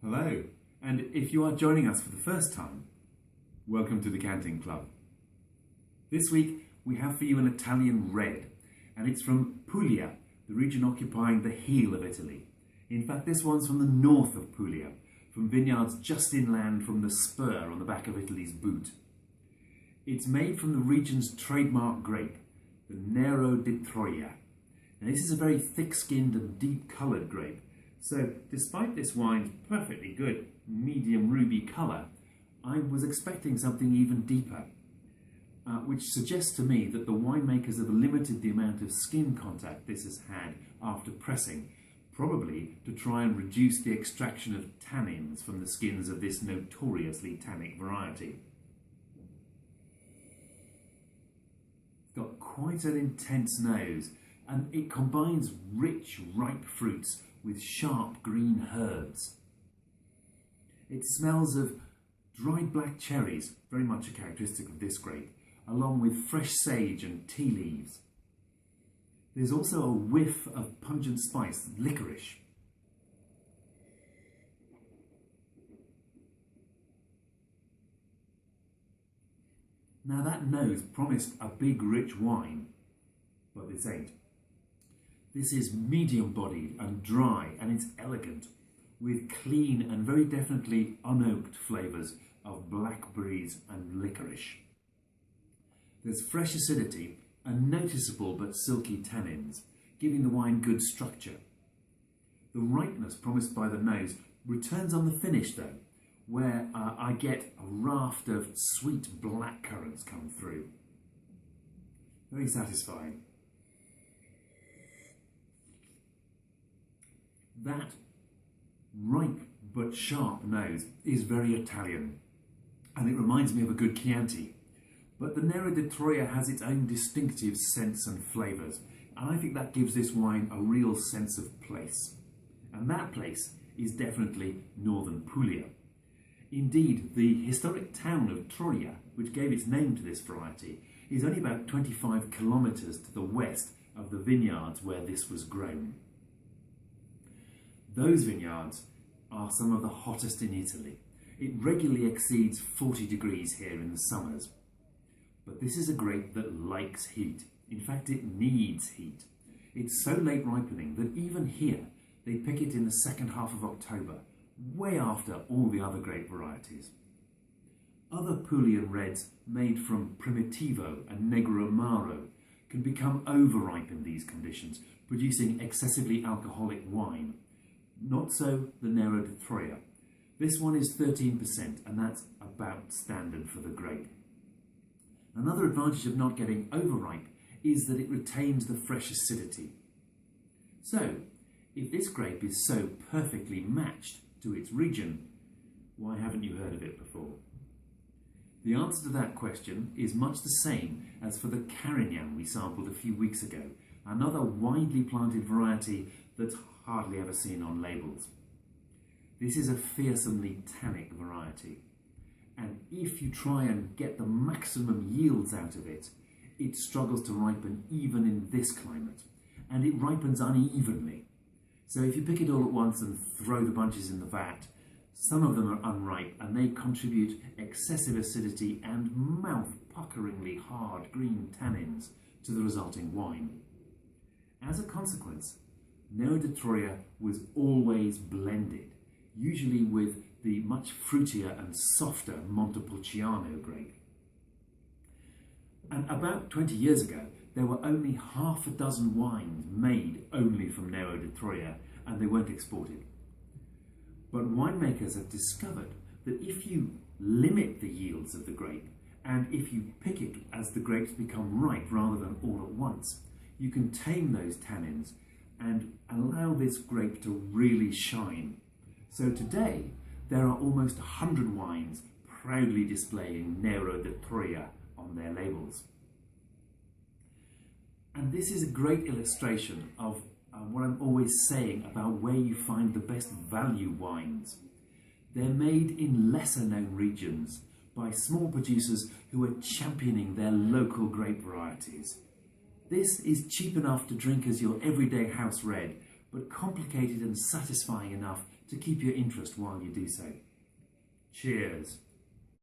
Hello, and if you are joining us for the first time, welcome to the Canting Club. This week we have for you an Italian red, and it's from Puglia, the region occupying the heel of Italy. In fact, this one's from the north of Puglia, from vineyards just inland from the spur on the back of Italy's boot. It's made from the region's trademark grape, the Nero di Troia. Now, this is a very thick-skinned and deep-coloured grape. So, despite this wine's perfectly good medium ruby colour, I was expecting something even deeper, which suggests to me that the winemakers have limited the amount of skin contact this has had after pressing, probably to try and reduce the extraction of tannins from the skins of this notoriously tannic variety. It's got quite an intense nose, and it combines rich, ripe fruits with sharp green herbs. It smells of dried black cherries, very much a characteristic of this grape, along with fresh sage and tea leaves. There's also a whiff of pungent spice, licorice. Now that nose promised a big rich wine, but this ain't. This is medium-bodied and dry, and it's elegant, with clean and very definitely unoaked flavours of blackberries and licorice. There's fresh acidity and noticeable but silky tannins, giving the wine good structure. The ripeness promised by the nose returns on the finish though, where I get a raft of sweet blackcurrants come through. Very satisfying. That ripe but sharp nose is very Italian, and it reminds me of a good Chianti. But the Nero di Troia has its own distinctive scents and flavours, and I think that gives this wine a real sense of place. And that place is definitely northern Puglia. Indeed, the historic town of Troia, which gave its name to this variety, is only about 25 kilometres to the west of the vineyards where this was grown. Those vineyards are some of the hottest in Italy. It regularly exceeds 40 degrees here in the summers. But this is a grape that likes heat. In fact, it needs heat. It's so late ripening that even here they pick it in the second half of October, way after all the other grape varieties. Other Puglian reds made from Primitivo and Negro Amaro can become overripe in these conditions, producing excessively alcoholic wine. Not so the Nero di Troia. This one is 13%, and that's about standard for the grape. Another advantage of not getting overripe is that it retains the fresh acidity. So, if this grape is so perfectly matched to its region, why haven't you heard of it before? The answer to that question is much the same as for the Carignan we sampled a few weeks ago, another widely planted variety that's hardly ever seen on labels. This is a fearsomely tannic variety, and if you try and get the maximum yields out of it, it struggles to ripen even in this climate, and it ripens unevenly. So if you pick it all at once and throw the bunches in the vat, some of them are unripe and they contribute excessive acidity and mouth-puckeringly hard green tannins to the resulting wine. As a consequence, Nero di Troia was always blended, usually with the much fruitier and softer Montepulciano grape. And about 20 years ago, there were only half a dozen wines made only from Nero di Troia, and they weren't exported. But winemakers have discovered that if you limit the yields of the grape, and if you pick it as the grapes become ripe rather than all at once, you can tame those tannins and allow this grape to really shine. So today, there are almost 100 wines proudly displaying Nero di Troia on their labels. And this is a great illustration of what I'm always saying about where you find the best value wines. They're made in lesser known regions by small producers who are championing their local grape varieties. This is cheap enough to drink as your everyday house red, but complicated and satisfying enough to keep your interest while you do so. Cheers!